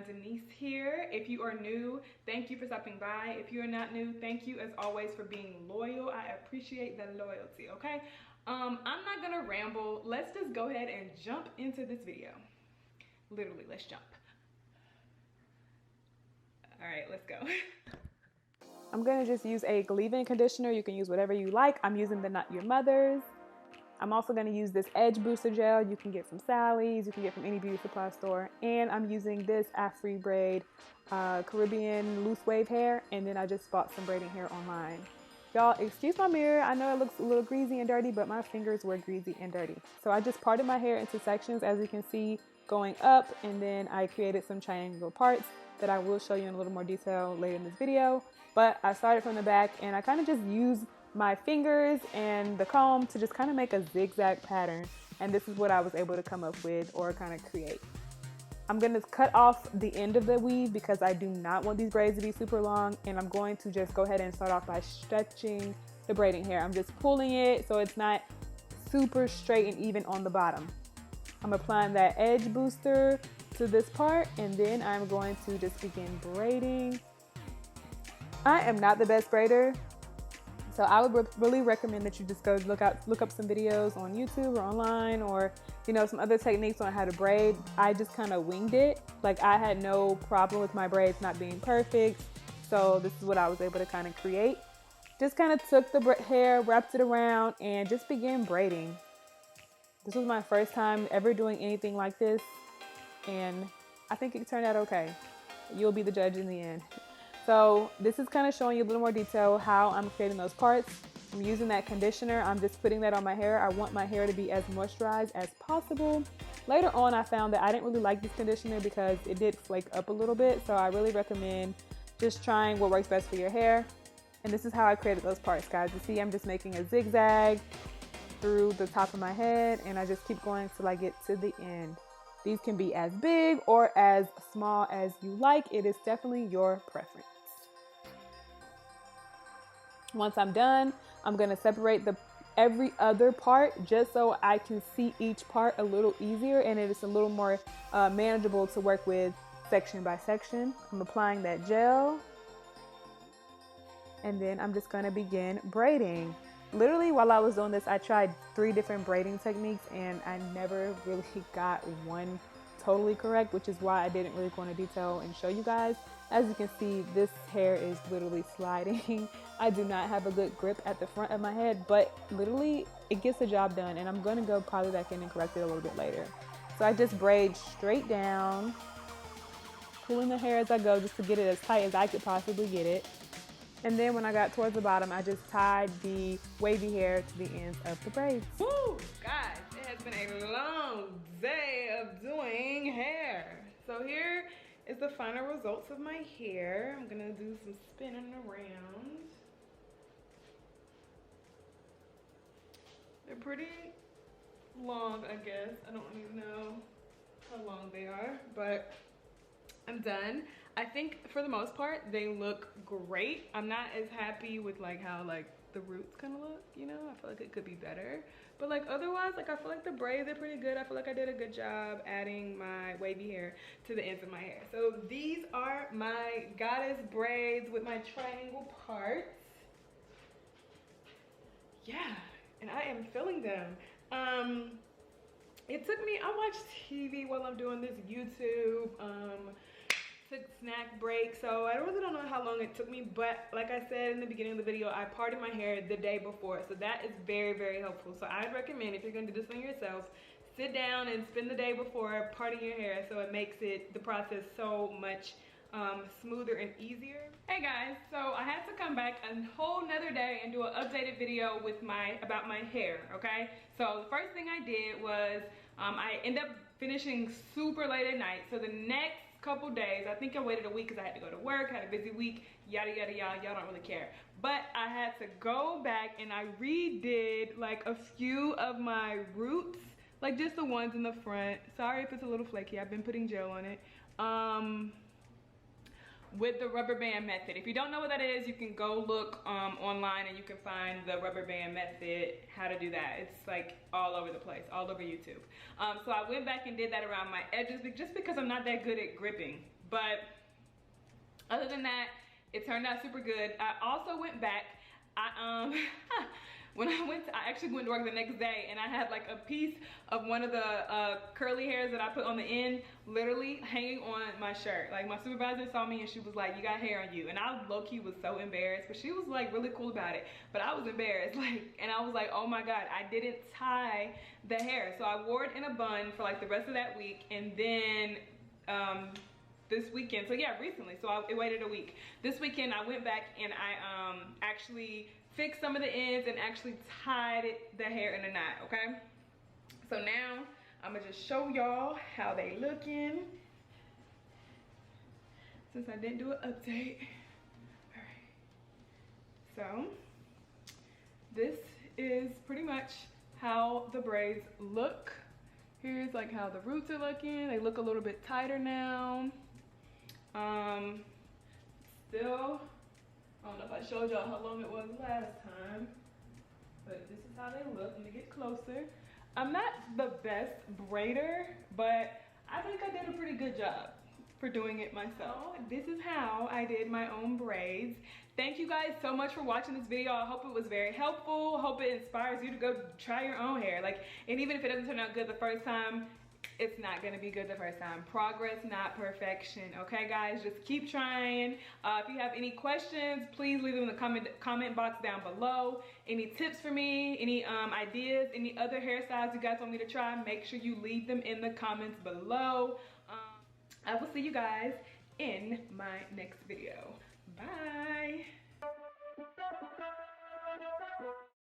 Denise here. If you are new, thank you for stopping by. If you are not new, thank you as always for being loyal. I appreciate the loyalty, okay? I'm not gonna ramble. Let's just go ahead and jump into this video. Literally, let's jump. All right, let's go. I'm gonna just use a leave-in conditioner. You can use whatever you like. I'm using the Not Your Mother's. I'm also going to use this edge booster gel you can get from Sally's, you can get from any beauty supply store, and I'm using this Afri braid Caribbean loose wave hair, and then I just bought some braiding hair online. Y'all, excuse my mirror, I know it looks a little greasy and dirty, but my fingers were greasy and dirty. So I just parted my hair into sections, as you can see, going up, and then I created some triangular parts that I will show you in a little more detail later in this video. But I started from the back, and I kind of just used my fingers and the comb to just kind of make a zigzag pattern, and this is what I was able to come up with or kind of create. I'm going to cut off the end of the weave because I do not want these braids to be super long, and I'm going to just go ahead and start off by stretching the braiding hair. I'm just pulling it so it's not super straight and even on the bottom. I'm applying that edge booster to this part, and then I'm going to just begin braiding. I am not the best braider, so I would really recommend that you just go look up some videos on YouTube or online, or some other techniques on how to braid. I just kind of winged it. Like, I had no problem with my braids not being perfect, so this is what I was able to kind of create. Just kind of took the hair, wrapped it around, and just began braiding. This was my first time ever doing anything like this, and I think it turned out okay. You'll be the judge in the end. So this is kind of showing you a little more detail how I'm creating those parts. I'm using that conditioner. I'm just putting that on my hair. I want my hair to be as moisturized as possible. Later on, I found that I didn't really like this conditioner because it did flake up a little bit. So I really recommend just trying what works best for your hair. And this is how I created those parts, guys. You see, I'm just making a zigzag through the top of my head, and I just keep going till I get to the end. These can be as big or as small as you like. It is definitely your preference. Once I'm done, I'm going to separate every other part just so I can see each part a little easier, and it is a little more manageable to work with section by section. I'm applying that gel, and then I'm just going to begin braiding. Literally, while I was doing this, I tried 3 different braiding techniques, and I never really got one totally correct, which is why I didn't really go into detail and show you guys. As you can see, this hair is literally sliding. I do not have a good grip at the front of my head, but literally it gets the job done, and I'm going to go probably back in and correct it a little bit later. So I just braid straight down, pulling the hair as I go just to get it as tight as I could possibly get it. And then when I got towards the bottom, I just tied the wavy hair to the ends of the braids. Woo! Guys, it has been a long day of doing hair. So here is the final results of my hair. I'm gonna do some spinning around. They're pretty long, I guess. I don't even know how long they are, but I'm done. I think for the most part, they look great. I'm not as happy with how the roots kind of look, I feel like it could be better. But otherwise, I feel like the braids are pretty good. I feel like I did a good job adding my wavy hair to the ends of my hair. So these are my goddess braids with my triangle parts. Yeah, and I am feeling them. It took me, I watch TV while I'm doing this YouTube, took snack break, so I really don't know how long it took me, but like I said in the beginning of the video, I parted my hair the day before, so that is very, very helpful. So I'd recommend, if you're gonna do this on yourself, sit down and spend the day before parting your hair, so it makes the process so much smoother and easier. Hey guys, so I had to come back a whole nother day and do an updated video with about my hair, okay? So the first thing I did was I ended up finishing super late at night, so the next couple days, I think I waited a week because I had to go to work, had a busy week, yada yada yada, y'all don't really care. But I had to go back and I redid a few of my roots, just the ones in the front. Sorry if it's a little flaky, I've been putting gel on it. with the rubber band method. If you don't know what that is, you can go look online and you can find the rubber band method, how to do that. It's like all over the place, all over YouTube. So I went back and did that around my edges just because I'm not that good at gripping. But other than that, it turned out super good. I also went back. When I actually went to work the next day, and I had like a piece of one of the curly hairs that I put on the end literally hanging on my shirt. Like, my supervisor saw me and she was like, you got hair on you. And I low-key was so embarrassed, but she was like really cool about it. But I was embarrassed, like, and I was like, oh my God, I didn't tie the hair. So I wore it in a bun for like the rest of that week, and then this weekend, so yeah, recently, so I waited a week. This weekend I went back and I actually fixed some of the ends and actually tied the hair in a knot, okay? So now I'm gonna just show y'all how they looking since I didn't do an update. All right, so this is pretty much how the braids look. Here's like how the roots are looking. They look a little bit tighter now. Still, I don't know if I showed y'all how long it was last time, but this is how they look. Let me get closer. I'm not the best braider, but I think I did a pretty good job for doing it myself. This is how I did my own braids. Thank you guys so much for watching this video. I hope it was very helpful. Hope it inspires you to go try your own hair. Like, and even if it doesn't turn out good the first time, it's not gonna be good the first time. Progress, not perfection. Okay, guys, just keep trying. If you have any questions, please leave them in the comment box down below. Any tips for me, any ideas, any other hairstyles you guys want me to try, make sure you leave them in the comments below. I will see you guys in my next video. Bye.